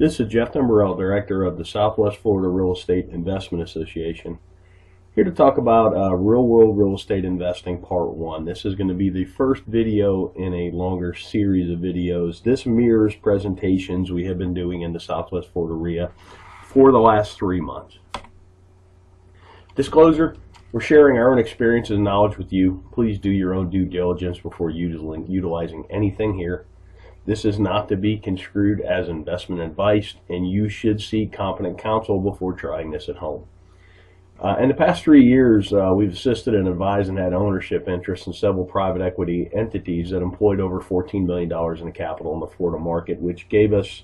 This is Jeff Timberell, Director of the Southwest Florida Real Estate Investment Association, here to talk about real-world real estate investing Part 1. This is going to be the first video in a longer series of videos. This mirrors presentations we have been doing in the Southwest Florida REIA for the last 3 months. Disclosure, we're sharing our own experiences and knowledge with you. Please do your own due diligence before utilizing anything here. This is not to be construed as investment advice, and you should seek competent counsel before trying this at home. In the past 3 years, we've assisted and advised and had ownership interests in several private equity entities that employed over $14 million in capital in the Florida market, which gave us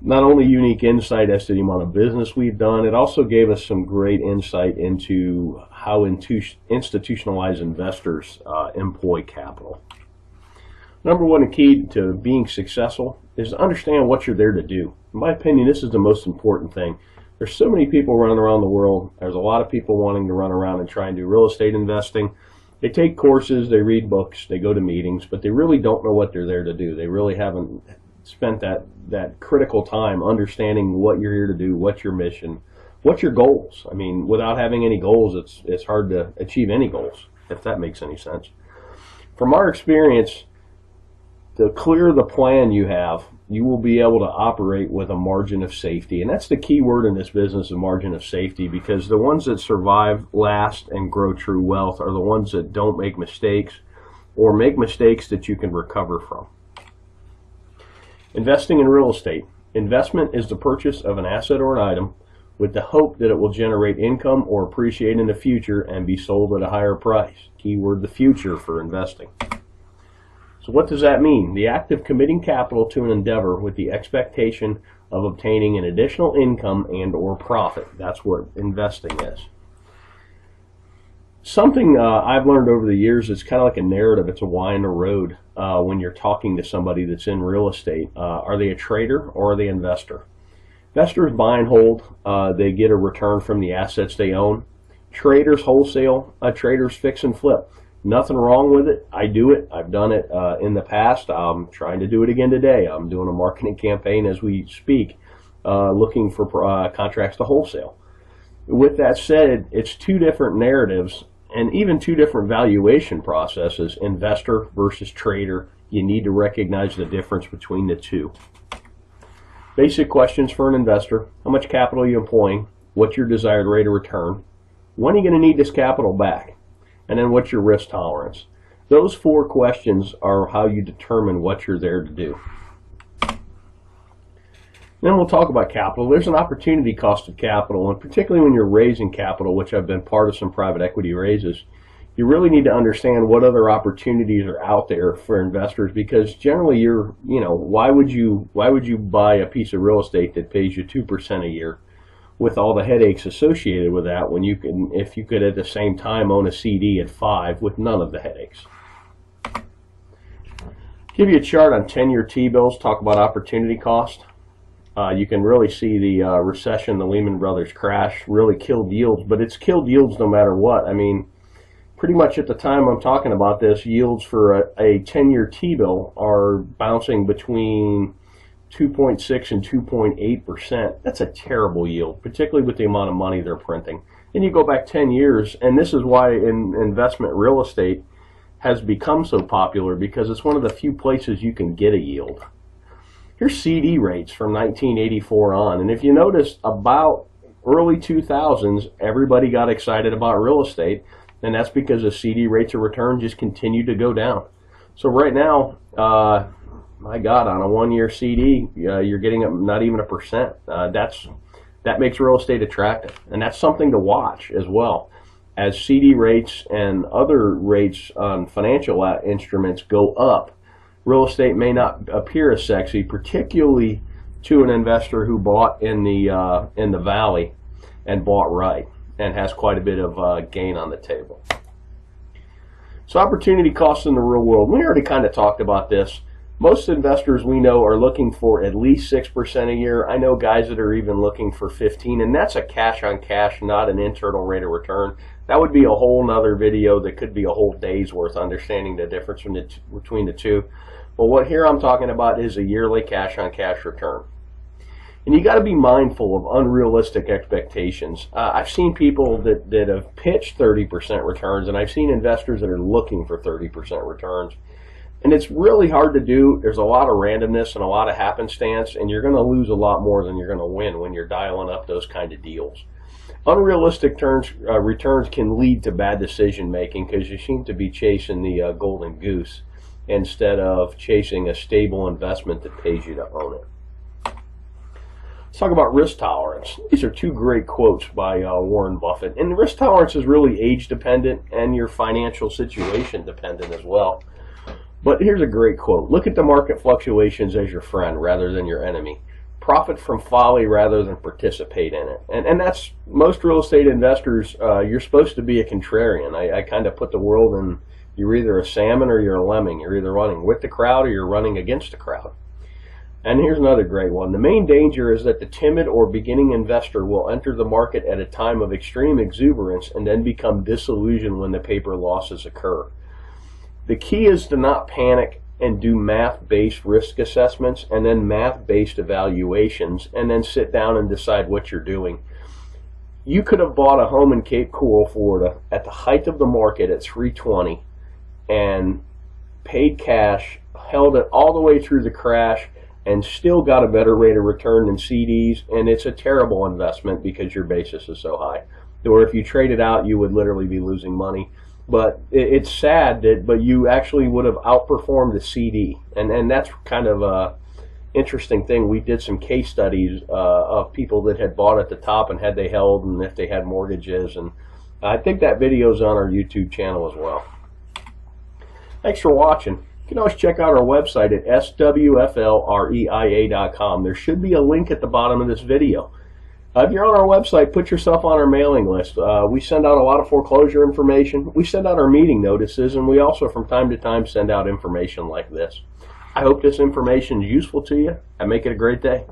not only unique insight as to the amount of business we've done, it also gave us some great insight into how institutionalized investors employ capital. Number one key to being successful is to understand what you're there to do. In my opinion, this is the most important thing. There's so many people running around the world. There's a lot of people wanting to run around and try and do real estate investing. They take courses, they read books, they go to meetings, but they really don't know what they're there to do. They really haven't spent that critical time understanding what you're here to do, what's your mission, what's your goals. I mean, without having any goals, it's hard to achieve any goals, if that makes any sense. From our experience, the clearer the plan you have, you will be able to operate with a margin of safety. And that's the key word in this business, a margin of safety, because the ones that survive, last, and grow true wealth are the ones that don't make mistakes or make mistakes that you can recover from. Investing in real estate. Investment is the purchase of an asset or an item with the hope that it will generate income or appreciate in the future and be sold at a higher price. Keyword, the future for investing. So what does that mean? The act of committing capital to an endeavor with the expectation of obtaining an additional income and or profit. That's what investing is. Something I've learned over the years, it's kind of like a narrative. It's a why in the road when you're talking to somebody that's in real estate. Are they a trader or are they an investor? Investors buy and hold. They get a return from the assets they own. Traders wholesale. Traders fix and flip. Nothing wrong with it. I do it. I've done it in the past. I'm trying to do it again today. I'm doing a marketing campaign as we speak, looking for contracts to wholesale. With that said, it's two different narratives and even two different valuation processes, investor versus trader. You need to recognize the difference between the two. Basic questions for an investor. How much capital are you employing? What's your desired rate of return? When are you going to need this capital back? And then what's your risk tolerance? Those 4 questions are how you determine what you're there to do. Then we'll talk about capital. There's an opportunity cost of capital, and particularly when you're raising capital, which I've been part of some private equity raises, you really need to understand what other opportunities are out there for investors, because generally why would you buy a piece of real estate that pays you 2% a year with all the headaches associated with that, when you can, if you could at the same time own a CD at 5 with none of the headaches. Give you a chart on 10-year T-bills, talk about opportunity cost. You can really see the recession, the Lehman Brothers crash really killed yields, but it's killed yields no matter what. I mean, pretty much at the time I'm talking about this, yields for a 10-year T-bill are bouncing between 2.6 and 2.8%. That's a terrible yield, particularly with the amount of money they're printing. And you go back 10 years, and this is why investment real estate has become so popular, because it's one of the few places you can get a yield. Here's CD rates from 1984 on, and if you notice, about early 2000s, everybody got excited about real estate, and that's because the CD rates of return just continued to go down. So right now, my God, on a 1-year CD, you're getting not even 1%. That makes real estate attractive, and that's something to watch as well. As CD rates and other rates on financial instruments go up, real estate may not appear as sexy, particularly to an investor who bought in the valley and bought right and has quite a bit of gain on the table. So opportunity costs in the real world. We already kind of talked about this. Most investors we know are looking for at least 6% a year. I know guys that are even looking for 15%, and that's a cash on cash, not an internal rate of return. That would be a whole nother video that could be a whole day's worth, understanding the difference between the two. But what here I'm talking about is a yearly cash on cash return. And you got to be mindful of unrealistic expectations. I've seen people that have pitched 30% returns, and I've seen investors that are looking for 30% returns. And it's really hard to do. There's a lot of randomness and a lot of happenstance, and you're going to lose a lot more than you're going to win when you're dialing up those kind of deals. Unrealistic returns can lead to bad decision making because you seem to be chasing the golden goose instead of chasing a stable investment that pays you to own it. Let's talk about risk tolerance. These are two great quotes by Warren Buffett. And risk tolerance is really age dependent and your financial situation dependent as well. But here's a great quote. Look at the market fluctuations as your friend rather than your enemy. Profit from folly rather than participate in it. And that's most real estate investors. You're supposed to be a contrarian. I kind of put the world in, you're either a salmon or you're a lemming. You're either running with the crowd or you're running against the crowd. And here's another great one. The main danger is that the timid or beginning investor will enter the market at a time of extreme exuberance and then become disillusioned when the paper losses occur. The key is to not panic and do math-based risk assessments and then math-based evaluations and then sit down and decide what you're doing. You could have bought a home in Cape Coral, Florida at the height of the market at $320 and paid cash, held it all the way through the crash, and still got a better rate of return than CDs, and it's a terrible investment because your basis is so high. Or if you trade it out, you would literally be losing money. But it's sad but you actually would have outperformed the CD, and that's kind of a interesting thing. We did some case studies of people that had bought at the top and had they held and if they had mortgages, and I think that video is on our YouTube channel as well. Thanks for watching. You can always check out our website at swflreia.com. There should be a link at the bottom of this video. If you're on our website, put yourself on our mailing list. We send out a lot of foreclosure information. We send out our meeting notices, and we also from time to time send out information like this. I hope this information is useful to you, and make it a great day.